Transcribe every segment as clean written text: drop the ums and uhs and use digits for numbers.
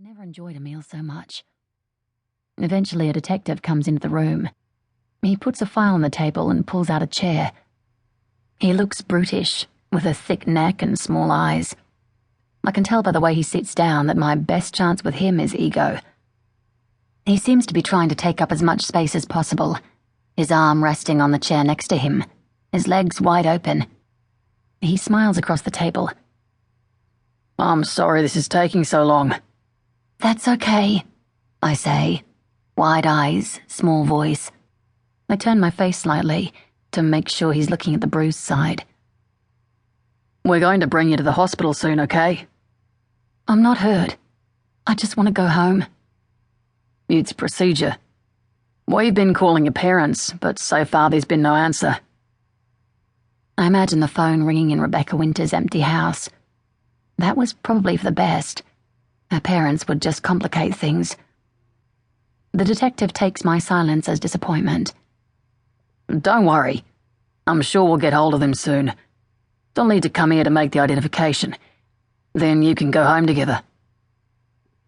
never enjoyed a meal so much. Eventually, a detective comes into the room. He puts a file on the table and pulls out a chair. He looks brutish, with a thick neck and small eyes. I can tell by the way he sits down that my best chance with him is ego. He seems to be trying to take up as much space as possible, his arm resting on the chair next to him, his legs wide open. He smiles across the table. "I'm sorry this is taking so long." "That's okay," I say, wide eyes, small voice. I turn my face slightly to make sure he's looking at the bruised side. "We're going to bring you to the hospital soon, okay?" "I'm not hurt. I just want to go home." "It's procedure. We've been calling your parents, but so far there's been no answer." I imagine the phone ringing in Rebecca Winter's empty house. That was probably for the best. Her parents would just complicate things. The detective takes my silence as disappointment. "Don't worry. I'm sure we'll get hold of them soon. They'll need to come here to make the identification. Then you can go home together."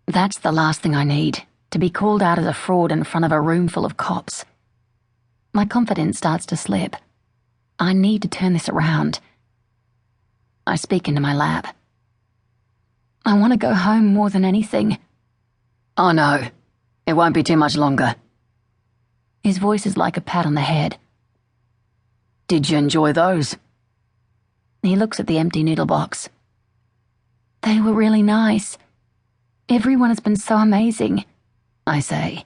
That's the last thing I need, to be called out as a fraud in front of a room full of cops. My confidence starts to slip. I need to turn this around. I speak into my lap. "I want to go home more than anything." "Oh no, it won't be too much longer." His voice is like a pat on the head. "Did you enjoy those?" He looks at the empty noodle box. "They were really nice. Everyone has been so amazing," I say,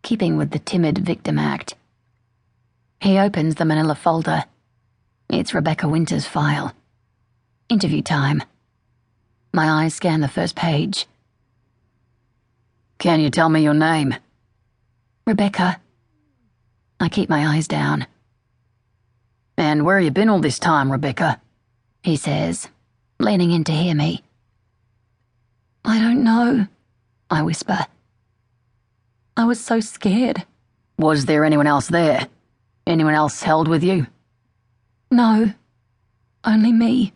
keeping with the timid victim act. He opens the manila folder. It's Rebecca Winter's file. Interview time. My eyes scan the first page. "Can you tell me your name?" "Rebecca." I keep my eyes down. "And where you been all this time, Rebecca?" he says, leaning in to hear me. "I don't know," I whisper. "I was so scared." "Was there anyone else there? Anyone else held with you?" "No, only me."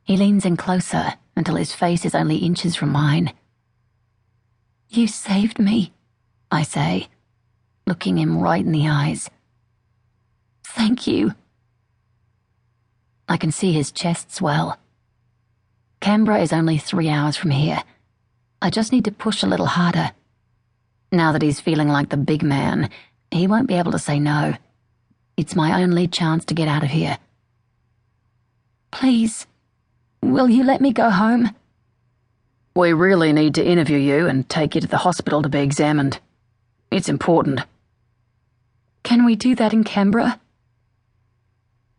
He leans in closer until his face is only inches from mine. "You saved me," I say, looking him right in the eyes. "Thank you." I can see his chest swell. Canberra is only 3 hours from here. I just need to push a little harder. Now that he's feeling like the big man, he won't be able to say no. It's my only chance to get out of here. "Please, will you let me go home?" "We really need to interview you and take you to the hospital to be examined. It's important." "Can we do that in Canberra?"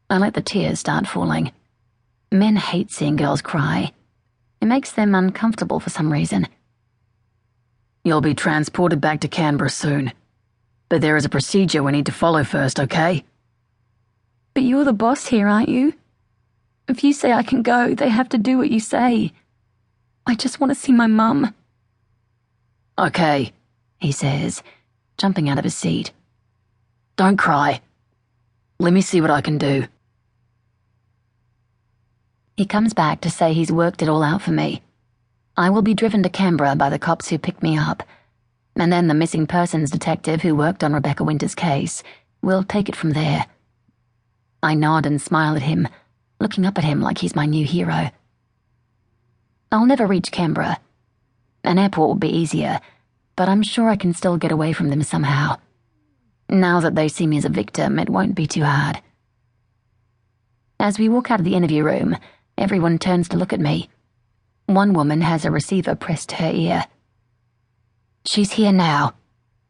I let the tears start falling. Men hate seeing girls cry. It makes them uncomfortable for some reason. "You'll be transported back to Canberra soon. But there is a procedure we need to follow first, okay?" "But you're the boss here, aren't you? If you say I can go, they have to do what you say. I just want to see my mum." "Okay," he says, jumping out of his seat. "Don't cry. Let me see what I can do." He comes back to say he's worked it all out for me. I will be driven to Canberra by the cops who picked me up, and then the missing persons detective who worked on Rebecca Winter's case will take it from there. I nod and smile at him, looking up at him like he's my new hero. I'll never reach Canberra. An airport will be easier, but I'm sure I can still get away from them somehow. Now that they see me as a victim, it won't be too hard. As we walk out of the interview room, everyone turns to look at me. One woman has a receiver pressed to her ear. "She's here now.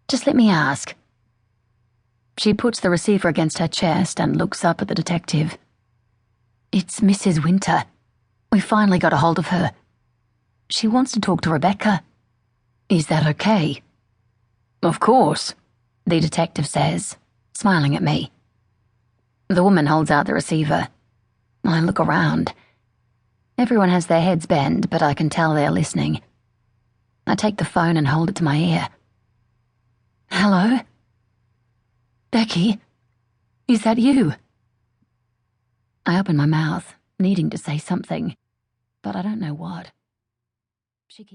Just let me ask." She puts the receiver against her chest and looks up at the detective. "It's Mrs. Winter. We finally got a hold of her. She wants to talk to Rebecca. Is that okay?" "Of course," the detective says, smiling at me. The woman holds out the receiver. I look around. Everyone has their heads bent, but I can tell they're listening. I take the phone and hold it to my ear. "Hello? Becky? Is that you?" I open my mouth, needing to say something, but I don't know what. She keeps